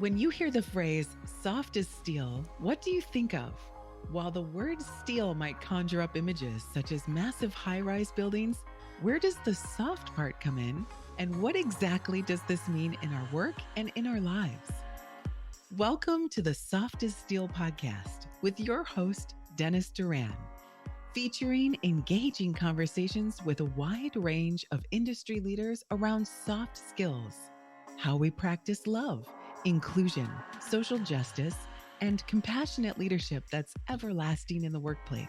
When you hear the phrase soft as steel, what do you think of? While the word steel might conjure up images such as massive high-rise buildings, where does the soft part come in? And what exactly does this mean in our work and in our lives? Welcome to the Soft as Steel podcast with your host, Dennis Doran, featuring engaging conversations with a wide range of industry leaders around soft skills, how we practice love, inclusion, social justice, and compassionate leadership that's everlasting in the workplace.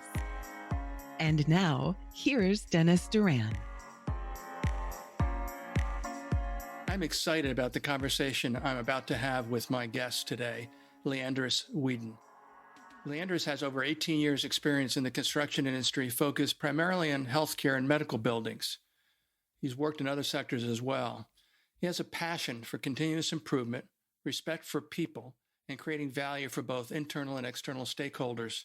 And now, here's Dennis Doran. I'm excited about the conversation I'm about to have with my guest today, Leandris Weeden. Leandris has over 18 years' experience in the construction industry, focused primarily on healthcare and medical buildings. He's worked in other sectors as well. He has a passion for continuous improvement, respect for people, and creating value for both internal and external stakeholders.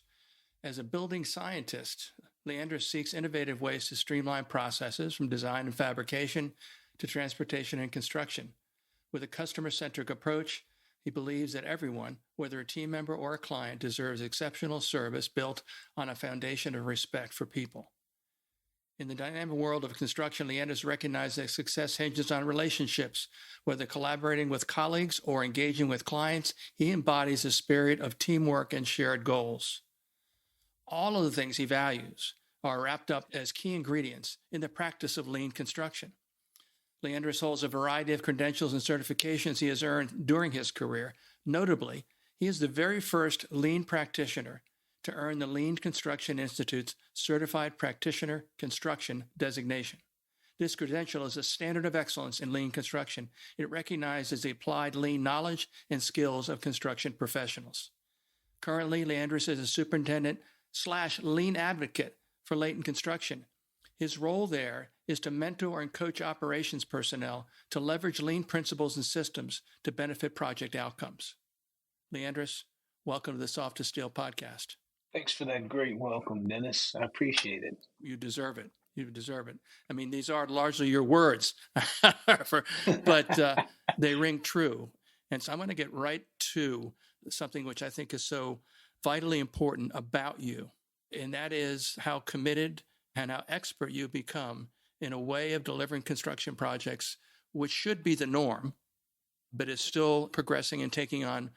As a building scientist, Leandris seeks innovative ways to streamline processes from design and fabrication to transportation and construction. With a customer-centric approach, he believes that everyone, whether a team member or a client, deserves exceptional service built on a foundation of respect for people. In the dynamic world of construction, Leandris recognizes that success hinges on relationships. Whether collaborating with colleagues or engaging with clients, he embodies a spirit of teamwork and shared goals. All of the things he values are wrapped up as key ingredients in the practice of lean construction. Leandris holds a variety of credentials and certifications he has earned during his career. Notably, he is the very first lean practitioner to earn the Lean Construction Institute's Certified Practitioner Construction designation. This credential is a standard of excellence in lean construction. It recognizes the applied lean knowledge and skills of construction professionals. Currently, Leandris is a superintendent/lean advocate for Leighton Construction. His role there is to mentor and coach operations personnel to leverage lean principles and systems to benefit project outcomes. Leandris, welcome to the Soft as Steel podcast. Thanks for that great welcome, Dennis. I appreciate it. You deserve it. You deserve it. I mean, these are largely your words, but they ring true. And so I'm going to get right to something which I think is so vitally important about you, and that is how committed and how expert you become in a way of delivering construction projects, which should be the norm, but is still progressing and taking on,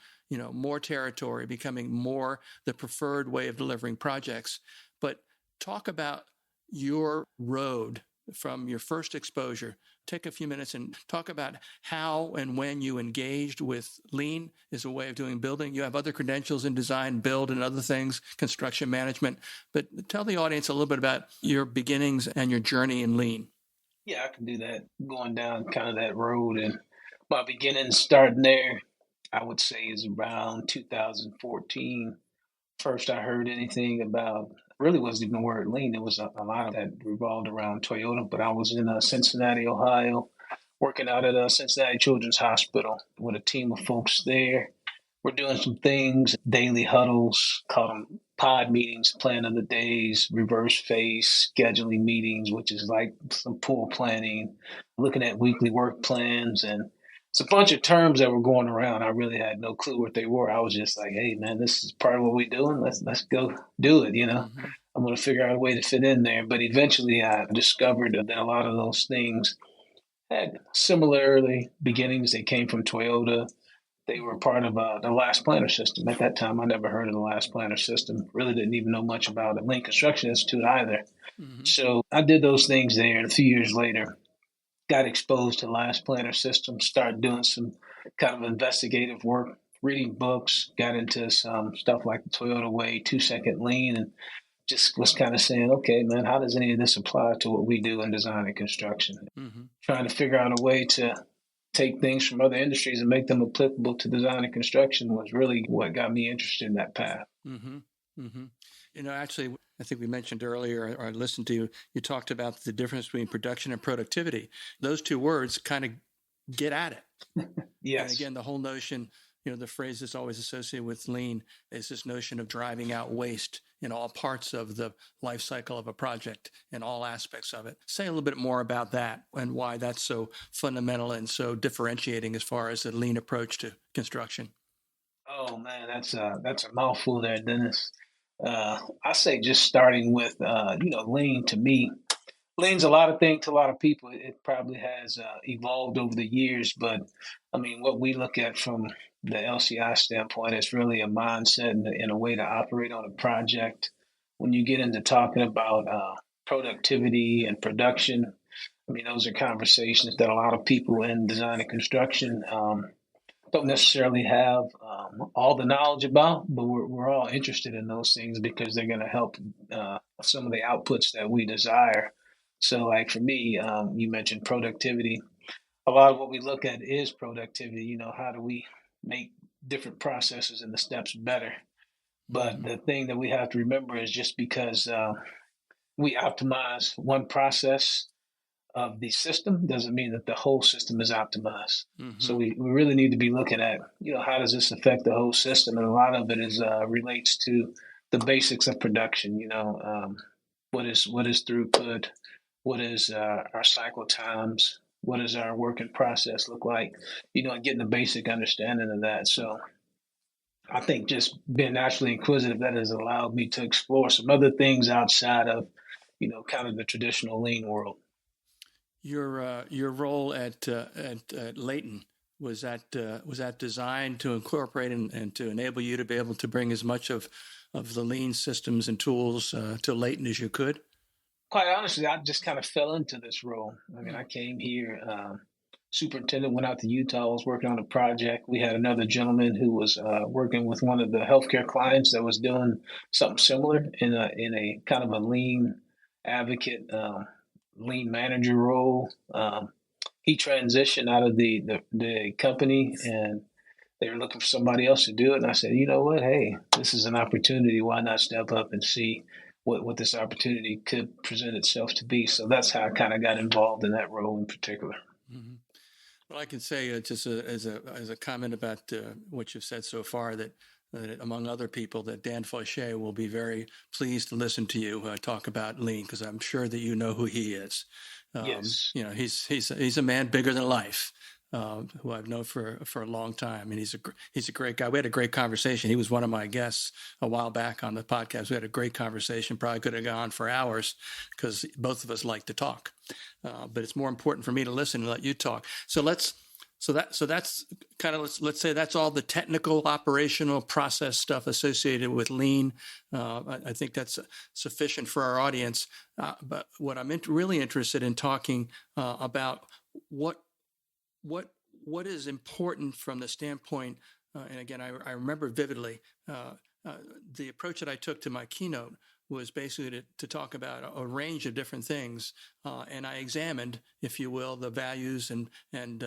more territory, becoming more the preferred way of delivering projects. But talk about your road from your first exposure. Take a few minutes and talk about how and when you engaged with lean as a way of doing building. You have other credentials in design, build, and other things, construction management. But tell the audience a little bit about your beginnings and your journey in lean. Yeah, I can do that. Going down kind of that road, and my beginnings starting there, I would say, is around 2014. First I heard anything about, really wasn't even the word lean. It was a lot of that revolved around Toyota, but I was in Cincinnati, Ohio, working out at Cincinnati Children's Hospital with a team of folks there. We're doing some things, daily huddles, call them pod meetings, plan of the days, reverse phase, scheduling meetings, which is like some pool planning, looking at weekly work plans, and it's a bunch of terms that were going around. I really had no clue what they were. I was just like, hey, man, this is part of what we're doing. Let's go do it, Mm-hmm. I'm going to figure out a way to fit in there. But eventually I discovered that a lot of those things had similar early beginnings. They came from Toyota. They were part of the Last Planner system. At that time, I never heard of the Last Planner system. Really didn't even know much about the Lean Construction Institute either. Mm-hmm. So I did those things there. And a few years later, got exposed to Last Planner system, started doing some kind of investigative work, reading books, got into some stuff like the Toyota Way, 2-second lean, and just was kind of saying, okay, man, how does any of this apply to what we do in design and construction? Mm-hmm. Trying to figure out a way to take things from other industries and make them applicable to design and construction was really what got me interested in that path. Mm-hmm. Mm-hmm. Actually, I think we mentioned earlier, or I listened to you, you talked about the difference between production and productivity. Those two words kind of get at it. Yes. And again, the whole notion the phrase that's always associated with lean is this notion of driving out waste in all parts of the life cycle of a project and all aspects of it. Say a little bit more about that and why that's so fundamental and so differentiating as far as the lean approach to construction. Oh man, that's a mouthful there, Dennis. I say just starting with lean to me. Lean's a lot of things to a lot of people. It probably has evolved over the years, but I mean, what we look at from the LCI standpoint is really a mindset and a way to operate on a project. When you get into talking about productivity and production, I mean, those are conversations that a lot of people in design and construction don't necessarily have all the knowledge about, but we're all interested in those things because they're going to help some of the outputs that we desire. So, like for me, you mentioned productivity. A lot of what we look at is productivity. How do we make different processes and the steps better? But the thing that we have to remember is just because we optimize one process of the system doesn't mean that the whole system is optimized. So we really need to be looking at, how does this affect the whole system? And a lot of it is relates to the basics of production. What is throughput? What is our cycle times? What does our working process look like? And getting a basic understanding of that. So I think just being naturally inquisitive, that has allowed me to explore some other things outside of, kind of the traditional lean world. Your role at Leighton, was that designed to incorporate and to enable you to be able to bring as much of the lean systems and tools to Leighton as you could? Quite honestly, I just kind of fell into this role. I mean, I came here, superintendent went out to Utah, was working on a project. We had another gentleman who was working with one of the healthcare clients that was doing something similar in a kind of a lean advocate, lean manager role. He transitioned out of the company, and they were looking for somebody else to do it. And I said, you know what? Hey, this is an opportunity. Why not step up and see what this opportunity could present itself to be? So that's how I kind of got involved in that role in particular. Mm-hmm. Well, I can say just as a comment about what you've said so far that among other people, that Dan Fauché will be very pleased to listen to you talk about lean, because I'm sure that you know who he is. Yes. He's a man bigger than life, who I've known for a long time, and he's a great guy. We had a great conversation. He was one of my guests a while back on the podcast. We had a great conversation. Probably could have gone on for hours because both of us like to talk, but it's more important for me to listen and let you talk. So that's kind of, let's say that's all the technical, operational, process stuff associated with lean. I think that's sufficient for our audience. But what I'm really interested in talking about what is important from the standpoint, and again, I remember vividly the approach that I took to my keynote was basically to talk about a range of different things, and I examined, if you will, the values and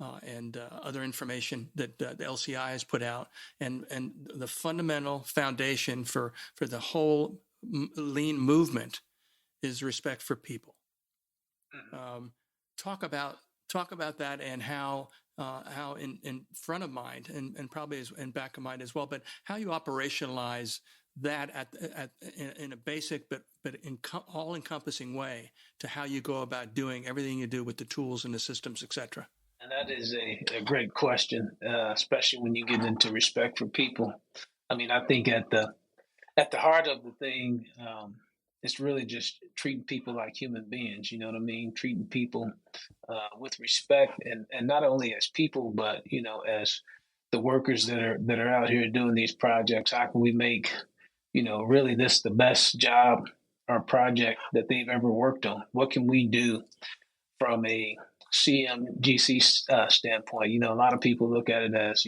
other information that the LCI has put out, and the fundamental foundation for the whole lean movement is respect for people. Talk about that and how in front of mind and probably in back of mind as well, but how you operationalize that in a basic but all encompassing way to how you go about doing everything you do with the tools and the systems, etc. And that is a great question, especially when you get into respect for people. I mean, I think at the heart of the thing, it's really just treating people like human beings. You know what I mean? Treating people with respect, and not only as people, but as the workers that are out here doing these projects. How can we make really this the best job or project that they've ever worked on? What can we do from a CMGC standpoint? A lot of people look at it as,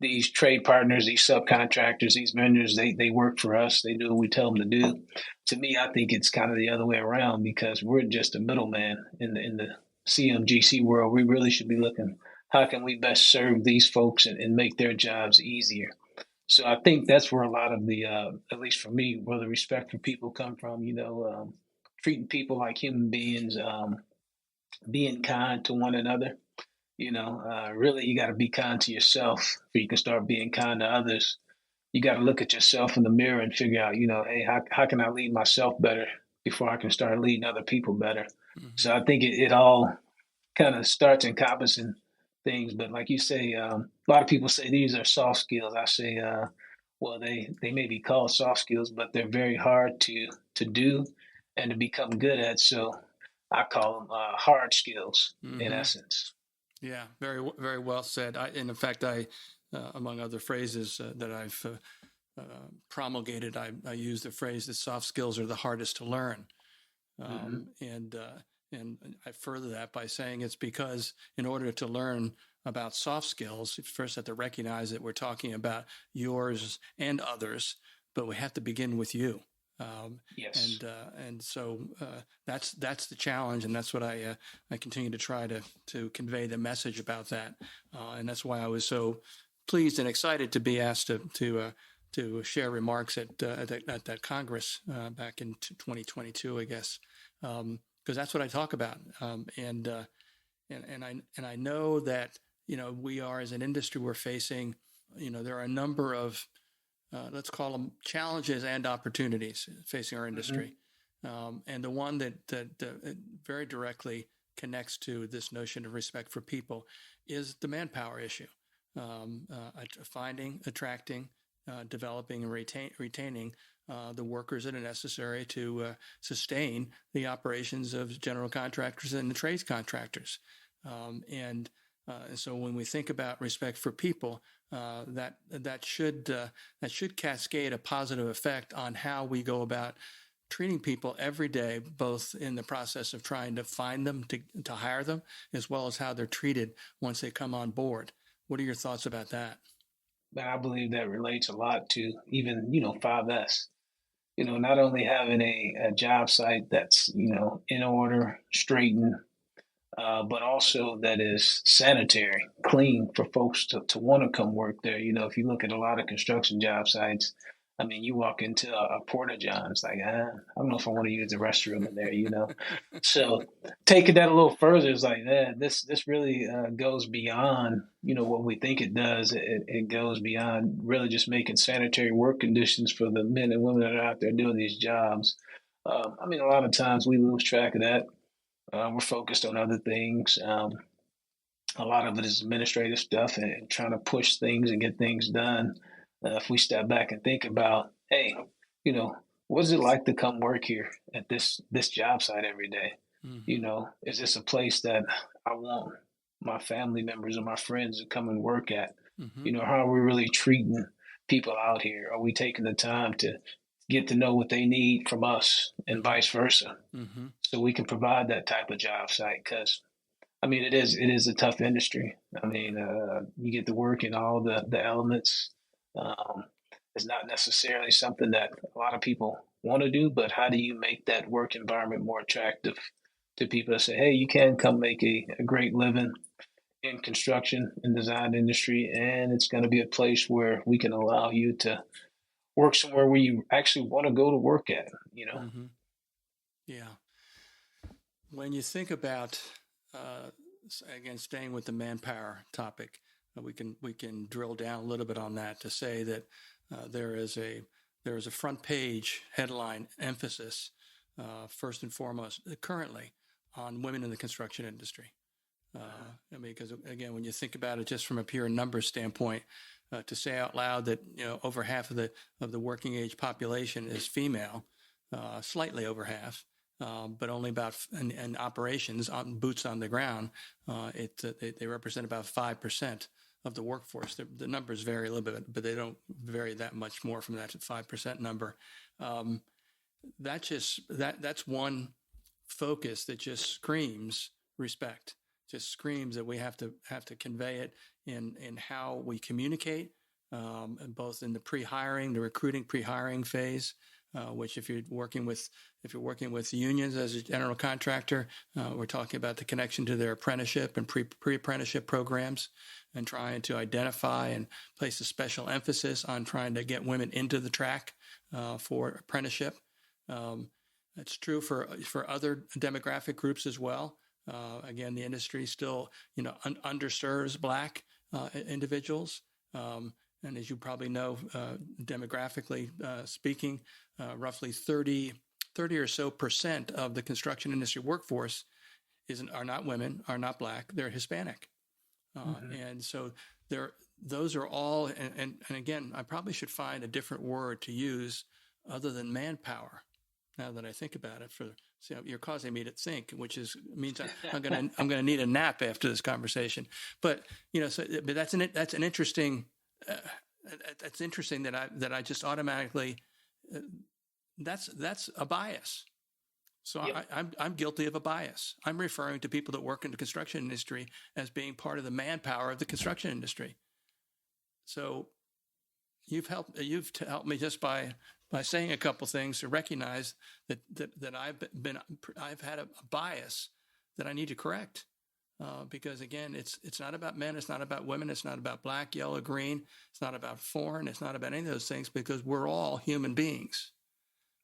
these trade partners, these subcontractors, these vendors, they work for us. They do what we tell them to do. To me, I think it's kind of the other way around, because we're just a middleman in the CMGC world. We really should be looking, how can we best serve these folks and make their jobs easier? So I think that's where a lot of the, at least for me, where the respect for people come from, treating people like human beings, being kind to one another. Really, you got to be kind to yourself before you can start being kind to others. You got to look at yourself in the mirror and figure out, hey, how can I lead myself better before I can start leading other people better? Mm-hmm. So I think it all kind of starts encompassing things. But like you say, a lot of people say these are soft skills. I say, well, they may be called soft skills, but they're very hard to do and to become good at. So I call them hard skills in Mm-hmm. essence. Yeah, very, very well said. And in fact, among other phrases that I've promulgated, I use the phrase that soft skills are the hardest to learn. And I further that by saying it's because in order to learn about soft skills, you first have to recognize that we're talking about yours and others, but we have to begin with you. Yes. And so that's the challenge, and that's what I continue to try to convey the message about that, and that's why I was so pleased and excited to be asked to share remarks at that Congress back in 2022, I guess, because that's what I talk about, and I know that we are, as an industry, we're facing, there are a number of let's call them challenges and opportunities facing our industry. And the one that very directly connects to this notion of respect for people is the manpower issue. Finding, attracting, developing, and retaining the workers that are necessary to sustain the operations of general contractors and the trades contractors. And so when we think about respect for people, that should cascade a positive effect on how we go about treating people every day, both in the process of trying to find them, to hire them, as well as how they're treated once they come on board. What are your thoughts about that? I believe that relates a lot to even 5S. Not only having a job site that's in order, straightened, but also that is sanitary, clean for folks to want to come work there. If you look at a lot of construction job sites, I mean, you walk into a porta john, it's like, I don't know if I want to use the restroom in there. So taking that a little further is like, this really goes beyond, what we think it does. It goes beyond really just making sanitary work conditions for the men and women that are out there doing these jobs. I mean, a lot of times we lose track of that. We're focused on other things. A lot of it is administrative stuff and trying to push things and get things done. If we step back and think about, hey, what is it like to come work here at this job site every day? Mm-hmm. Is this a place that I want my family members or my friends to come and work at? Mm-hmm. How are we really treating people out here? Are we taking the time to get to know what they need from us and Mm-hmm. vice versa? Mm-hmm. So we can provide that type of job site because I mean it is a tough industry. I mean you get to work in all the elements. Um, it's not necessarily something that a lot of people want to do, but how do you make that work environment more attractive to people to say, hey, you can come make a great living in construction and design industry, and it's going to be a place where we can allow you to work somewhere where you actually want to go to work at. Mm-hmm. Yeah. When you think about, again, staying with the manpower topic, we can drill down a little bit on that to say that there is a front page headline emphasis, first and foremost, currently on women in the construction industry. I mean, because again, when you think about it, just from a pure numbers standpoint, to say out loud that over half of the working age population is female, slightly over half. But only about in operations, on boots on the ground, they represent about 5% of the workforce. The numbers vary a little bit, but they don't vary that much more from that 5% number. That's one focus that just screams respect. Just screams that we have to convey it in how we communicate, both in the the recruiting pre-hiring phase. Which if you're working with unions as a general contractor, we're talking about the connection to their apprenticeship and pre-apprenticeship programs, and trying to identify and place a special emphasis on trying to get women into the track for apprenticeship. It's true for other demographic groups as well. Again, the industry still, underserves Black individuals. And as you probably know, demographically speaking, roughly 30 or so percent of the construction industry workforce are not women, are not Black, they're Hispanic. And so those are all, and again, I probably should find a different word to use other than manpower. Now that I think about it, you're causing me to think, which means I'm gonna need a nap after this conversation. But but that's an interesting. That's interesting that I just automatically. That's a bias. So yep. I'm guilty of a bias. I'm referring to people that work in the construction industry as being part of the manpower of the construction industry. So you've helped me just by saying a couple things to recognize that I've had a bias that I need to correct. Because again, it's not about men, it's not about women, it's not about Black, yellow, green, it's not about foreign, it's not about any of those things, because we're all human beings.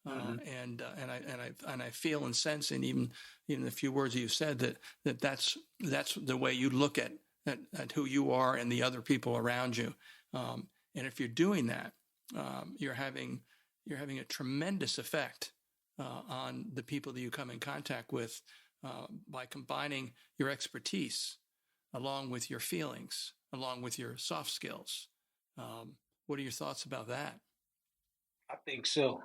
And I feel and sense, and even the few words you said, that's the way you look at who you are and the other people around you. And if you're doing that, you're having a tremendous effect on the people that you come in contact with by combining your expertise along with your feelings, along with your soft skills. What are your thoughts about that? I think so.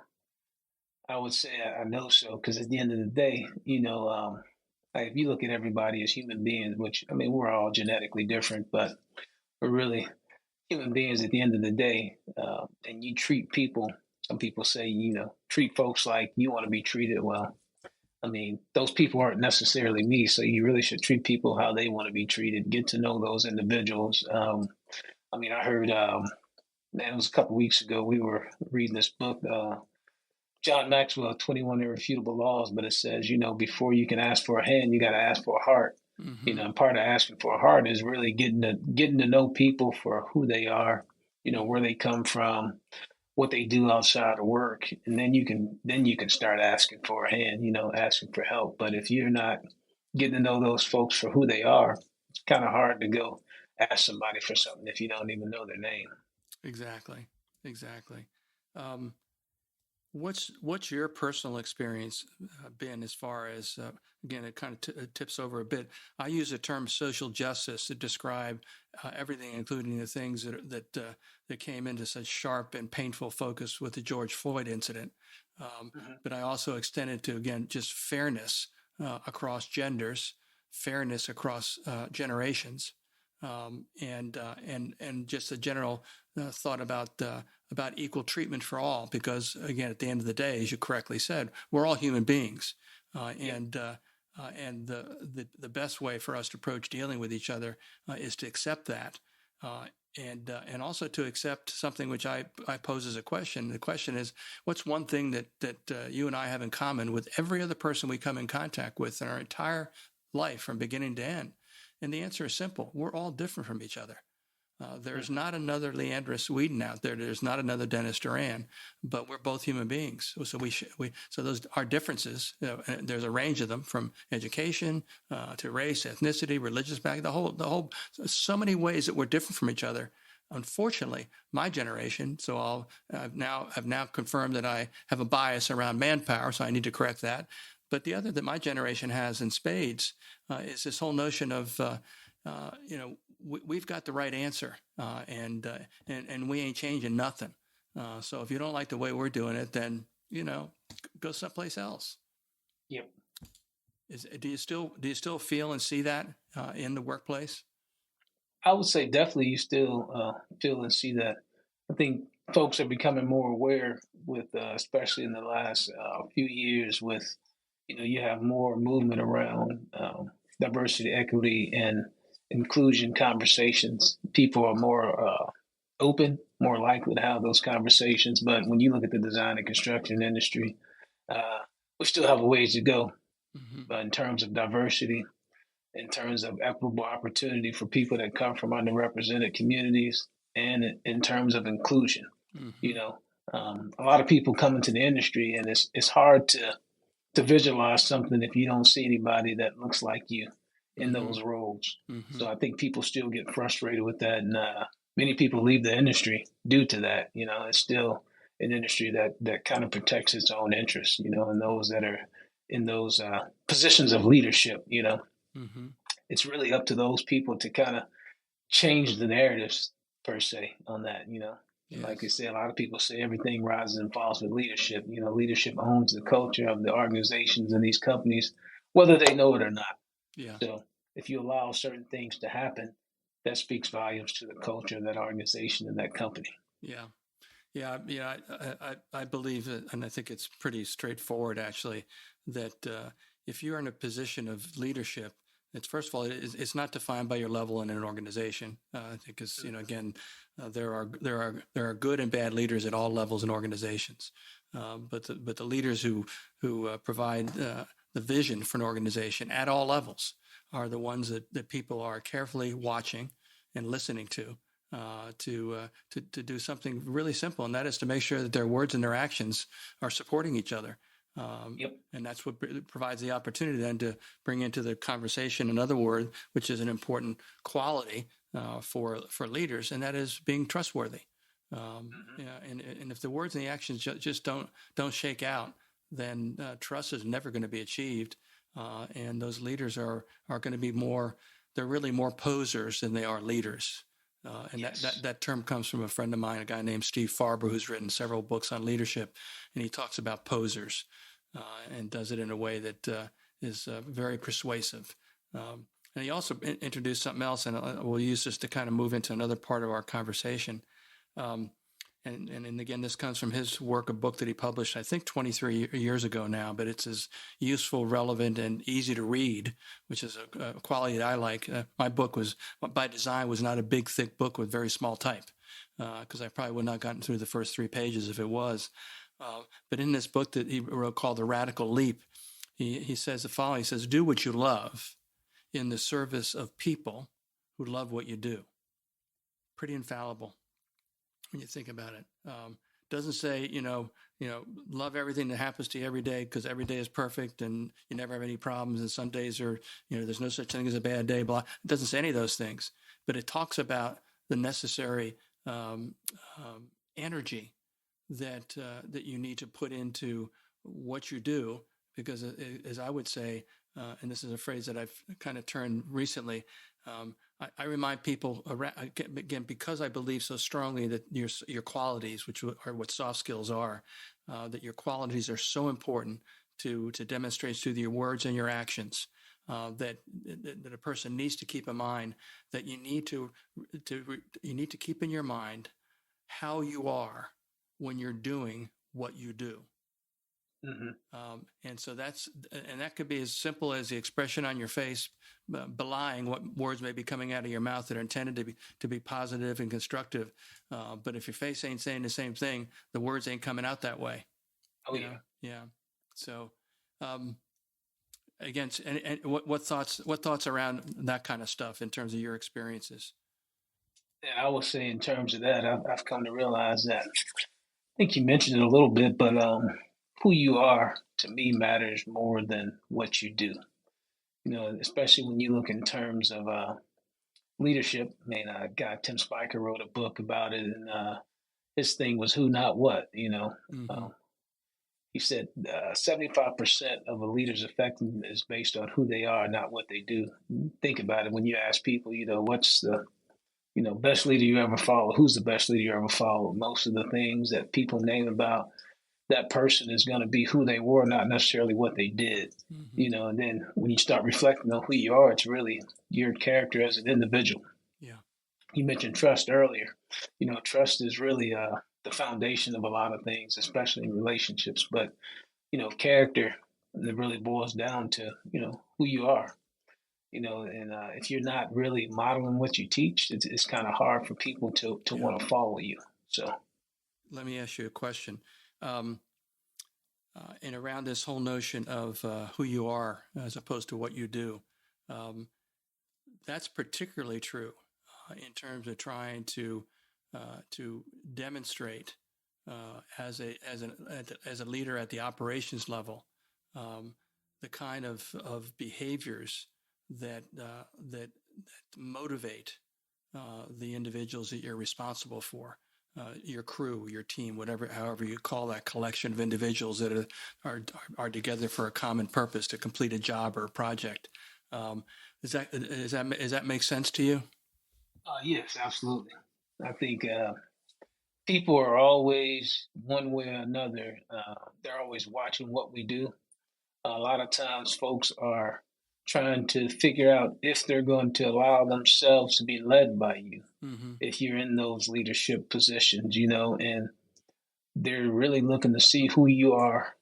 I would say I know so, because at the end of the day, like if you look at everybody as human beings, which, I mean, we're all genetically different, but we're really human beings at the end of the day. And you treat people, some people say, treat folks like you want to be treated. Well, I mean, those people aren't necessarily me, so you really should treat people how they want to be treated. Get to know those individuals. I mean, I heard, it was a couple weeks ago, we were reading this book, John Maxwell, 21 Irrefutable Laws, but it says, before you can ask for a hand, you got to ask for a heart. Mm-hmm. And part of asking for a heart is really getting to know people for who they are, where they come from, what they do outside of work, and then you can start asking for a hand, asking for help. But if you're not getting to know those folks for who they are, it's kind of hard to go ask somebody for something if you don't even know their name. Exactly. What's your personal experience been as far as, again, it kind of tips over a bit. I use the term social justice to describe everything, including the things that came into such sharp and painful focus with the George Floyd incident. But I also extended to, again, just fairness across genders, fairness across generations, and just a general thought about equal treatment for all, because again, at the end of the day, as you correctly said, we're all human beings, and the best way for us to approach dealing with each other is to accept that, and also to accept something which I pose as a question. The question is, what's one thing that you and I have in common with every other person we come in contact with in our entire life from beginning to end? And the answer is simple: we're all different from each other. There's not another Leandris Weeden out there. There's not another Dennis Doran, but we're both human beings. So so those are differences. There's a range of them, from education to race, ethnicity, religious background, the whole. So many ways that we're different from each other. Unfortunately, my generation. So I've now confirmed that I have a bias around manpower. So I need to correct that. But the other that my generation has in spades is this whole notion of we've got the right answer, and we ain't changing nothing. So if you don't like the way we're doing it, then go someplace else. Yep. Do you still feel and see that in the workplace? I would say definitely you still feel and see that. I think folks are becoming more aware with, especially in the last few years, with you have more movement around diversity, equity, and inclusion conversations. People are more open, more likely to have those conversations. But when you look at the design and construction industry, we still have a ways to go. But in terms of diversity, in terms of equitable opportunity for people that come from underrepresented communities, and in terms of inclusion, a lot of people come into the industry, and it's hard to to visualize something if you don't see anybody that looks like you in Mm-hmm. those roles. Mm-hmm. So I think people still get frustrated with that, and many people leave the industry due to that. It's still an industry that kind of protects its own interests. And those that are in those positions of leadership. Mm-hmm. It's really up to those people to kind of change the narratives per se on that. And like I Yes. said, a lot of people say everything rises and falls with leadership. Leadership owns the culture of the organizations and these companies, whether they know it or not. Yeah. So if you allow certain things to happen, that speaks volumes to the culture of that organization and that company. Yeah. Yeah. Yeah. I believe it, and I think it's pretty straightforward, actually, that if you're in a position of leadership, it's first of all, it's not defined by your level in an organization. I think, because again, there are good and bad leaders at all levels in organizations, but the leaders who provide the vision for an organization at all levels are the ones that people are carefully watching and listening to. To do something really simple, and that is to make sure that their words and their actions are supporting each other. Yep. And that's what provides the opportunity then to bring into the conversation another word, which is an important quality for leaders, and that is being trustworthy. And if the words and the actions just don't shake out, then trust is never going to be achieved, and those leaders are going to be they're really more posers than they are leaders. And Yes. that term comes from a friend of mine, a guy named Steve Farber, who's written several books on leadership, and he talks about posers and does it in a way that is very persuasive. And he also introduced something else, and we'll use this to kind of move into another part of our conversation. And again, this comes from his work, a book that he published, I think 23 years ago now, but it's as useful, relevant, and easy to read, which is a quality that I like. My book was, by design, was not a big, thick book with very small type, because I probably would not have gotten through the first 3 pages if it was. But in this book that he wrote called The Radical Leap, he says the following. He says, do what you love in the service of people who love what you do. Pretty infallible when you think about it. Doesn't say, love everything that happens to you every day, because every day is perfect and you never have any problems. And some days are, there's no such thing as a bad day. Blah. It doesn't say any of those things, but it talks about the necessary energy that you need to put into what you do, because as I would say, and this is a phrase that I've kind of turned recently, I remind people again, because I believe so strongly that your qualities, which are what soft skills are, that your qualities are so important to demonstrate through your words and your actions, that a person needs to keep in mind that you need to keep in your mind how you are when you're doing what you do. Mm-hmm. And so that could be as simple as the expression on your face belying what words may be coming out of your mouth that are intended to be positive and constructive. But if your face ain't saying the same thing, the words ain't coming out that way. Oh, yeah. Yeah. So, again, and what thoughts around that kind of stuff in terms of your experiences? Yeah, I would say in terms of that, I've come to realize that. I think you mentioned it a little bit, but who you are to me matters more than what you do. Especially when you look in terms of leadership. I mean, a guy, Tim Spiker, wrote a book about it, and his thing was who, not what. Mm-hmm. He said 75% of a leader's effectiveness is based on who they are, not what they do. Think about it when you ask people, what's the best leader you ever followed? Who's the best leader you ever followed? Most of the things that people name about that person is going to be who they were, not necessarily what they did. Mm-hmm. And then when you start reflecting on who you are, it's really your character as an individual. Yeah. You mentioned trust earlier. Trust is really the foundation of a lot of things, especially in relationships. But, character, it really boils down to, who you are. And if you're not really modeling what you teach, it's kind of hard for people to want to follow you. So let me ask you a question. And around this whole notion of who you are as opposed to what you do, that's particularly true in terms of trying to demonstrate as a leader at the operations level the kind of behaviors that motivate the individuals that you're responsible for, your crew, your team, however you call that collection of individuals that are together for a common purpose to complete a job or a project. Does that make sense to you? Yes, absolutely. I think people are always one way or another. They're always watching what we do. A lot of times, folks are trying to figure out if they're going to allow themselves to be led by you. Mm-hmm. If you're in those leadership positions, and they're really looking to see who you are,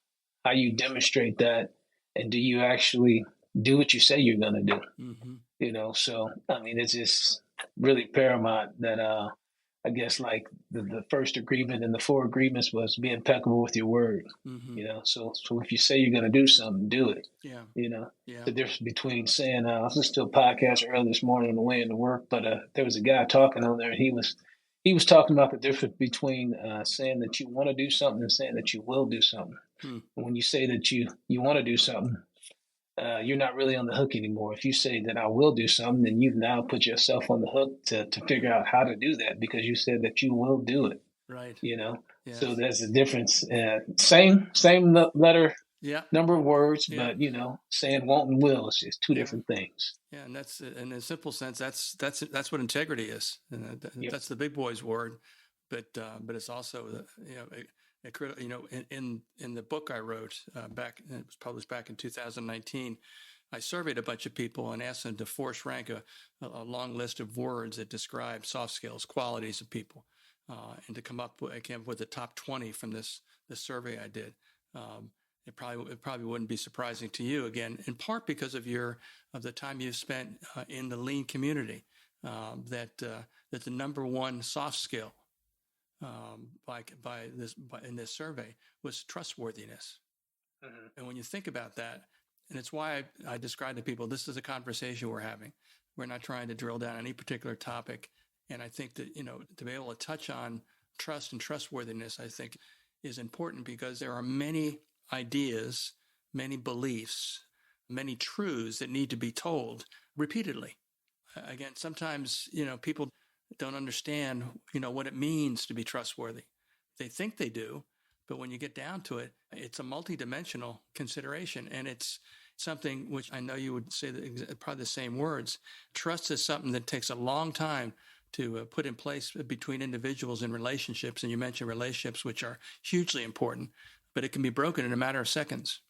how you demonstrate that, and do you actually do what you say you're going to do? Mm-hmm. So I mean, it's just really paramount that I guess like the first agreement and the four agreements was be impeccable with your word. Mm-hmm. So if you say you're going to do something, do it. Yeah. The difference between saying I was listening to a podcast early this morning on the way into work, but there was a guy talking on there, and he was talking about the difference between saying that you want to do something and saying that you will do something. And when you say that you want to do something, you're not really on the hook anymore. If you say that I will do something, then you've now put yourself on the hook to figure out how to do that because you said that you will do it. Right. Yes. So Yes. there's a difference. Same letter, number of words, but saying won't and will is just two different things. Yeah, and that's in a simple sense. That's what integrity is, and that's the big boy's word. But it's also a critical. In the book I wrote back, it was published back in 2019. I surveyed a bunch of people and asked them to force rank a long list of words that describe soft skills, qualities of people, and to come up with the top 20 from this survey I did. It probably wouldn't be surprising to you, again, in part because of the time you've spent in the lean community. That the number one soft skill in this survey was trustworthiness. Mm-hmm. And when you think about that, and it's why I describe to people, this is a conversation we're having. We're not trying to drill down any particular topic. And I think that to be able to touch on trust and trustworthiness, I think, is important because there are many ideas, many beliefs, many truths that need to be told repeatedly. Again, sometimes, people don't understand, what it means to be trustworthy. They think they do, but when you get down to it, it's a multidimensional consideration. And it's something which I know you would say probably the same words. Trust is something that takes a long time to put in place between individuals in relationships. And you mentioned relationships, which are hugely important, but it can be broken in a matter of seconds.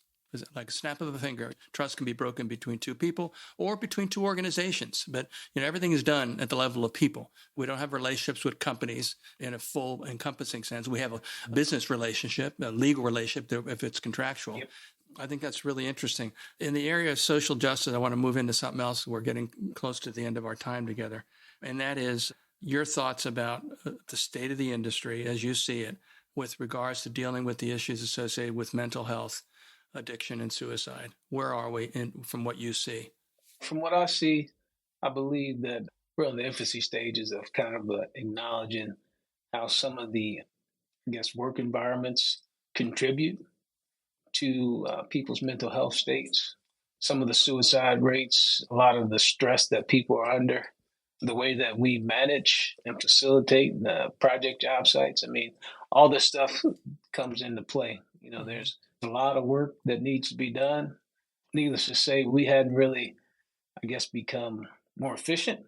Like a snap of a finger. Trust can be broken between two people or between two organizations. But everything is done at the level of people. We don't have relationships with companies in a full encompassing sense. We have a business relationship, a legal relationship if it's contractual. Yep. I think that's really interesting. In the area of social justice, I want to move into something else. We're getting close to the end of our time together. And that is your thoughts about the state of the industry as you see it with regards to dealing with the issues associated with mental health, addiction, and suicide. Where are we from what you see? From what I see, I believe that we're in the infancy stages of kind of acknowledging how some of the, work environments contribute to people's mental health states. Some of the suicide rates, a lot of the stress that people are under, the way that we manage and facilitate the project job sites. I mean, all this stuff comes into play. There's a lot of work that needs to be done. Needless to say, we hadn't really, become more efficient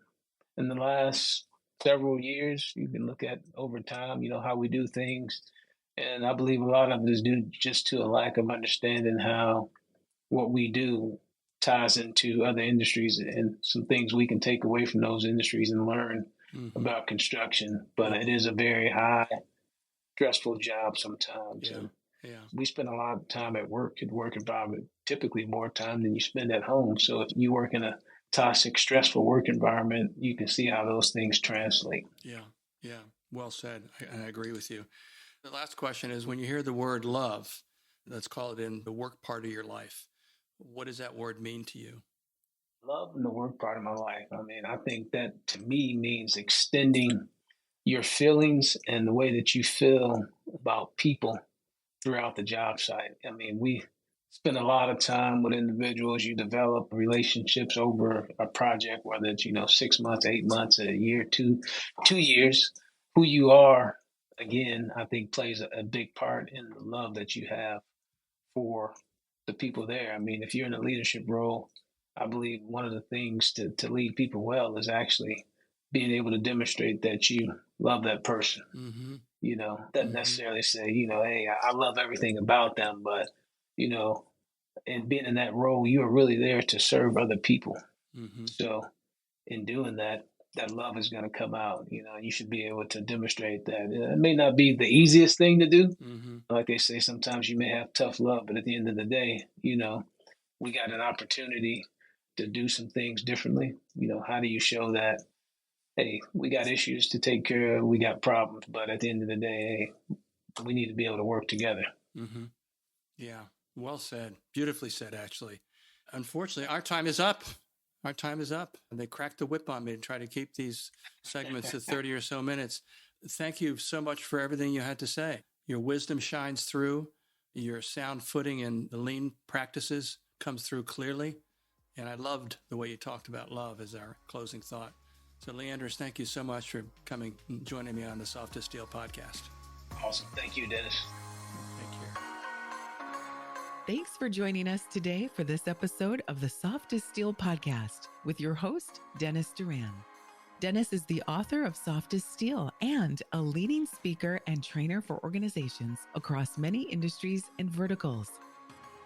in the last several years. You can look at over time, how we do things. And I believe a lot of it is due just to a lack of understanding how what we do ties into other industries and some things we can take away from those industries and learn about construction. But it is a very high, stressful job sometimes. Yeah. We spend a lot of time at work, in the work environment, typically more time than you spend at home. So if you work in a toxic, stressful work environment, you can see how those things translate. Yeah. Well said. I agree with you. The last question is, when you hear the word love, let's call it in the work part of your life, what does that word mean to you? Love in the work part of my life. I mean, I think that to me means extending your feelings and the way that you feel about people throughout the job site. I mean, we spend a lot of time with individuals. You develop relationships over a project, whether it's 6 months, 8 months, a year, 2 years. Who you are, again, I think plays a big part in the love that you have for the people there. I mean, if you're in a leadership role, I believe one of the things to lead people well is actually being able to demonstrate that you love that person. Mm-hmm. Doesn't necessarily say, hey, I love everything about them, but, and being in that role, you are really there to serve other people. Mm-hmm. So in doing that, that love is going to come out. You should be able to demonstrate that. It may not be the easiest thing to do. Mm-hmm. Like they say, sometimes you may have tough love, but at the end of the day, we got an opportunity to do some things differently. How do you show that, hey, we got issues to take care of, we got problems, but at the end of the day, hey, we need to be able to work together. Mm-hmm. Yeah, well said. Beautifully said, actually. Unfortunately, our time is up. Our time is up. And they cracked the whip on me to try to keep these segments to 30 or so minutes. Thank you so much for everything you had to say. Your wisdom shines through. Your sound footing and the lean practices comes through clearly. And I loved the way you talked about love as our closing thought. So, Leandris, thank you so much for coming and joining me on the Soft as Steel podcast. Awesome. Thank you, Dennis. Take care. Thanks for joining us today for this episode of the Soft as Steel podcast with your host, Dennis Doran. Dennis is the author of Soft as Steel and a leading speaker and trainer for organizations across many industries and verticals.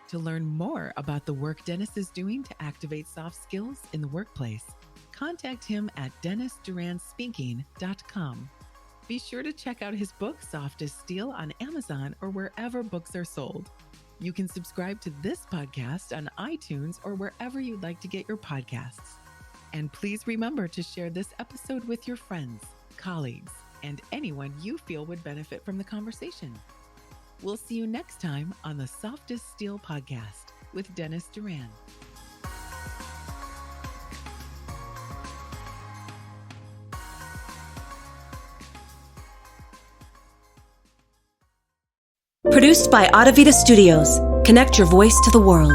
To learn more about the work Dennis is doing to activate soft skills in the workplace, contact him at DennisDuranSpeaking.com. Be sure to check out his book, Soft as Steel, on Amazon or wherever books are sold. You can subscribe to this podcast on iTunes or wherever you'd like to get your podcasts. And please remember to share this episode with your friends, colleagues, and anyone you feel would benefit from the conversation. We'll see you next time on the Soft as Steel podcast with Dennis Doran. Produced by Audavita Studios. Connect your voice to the world.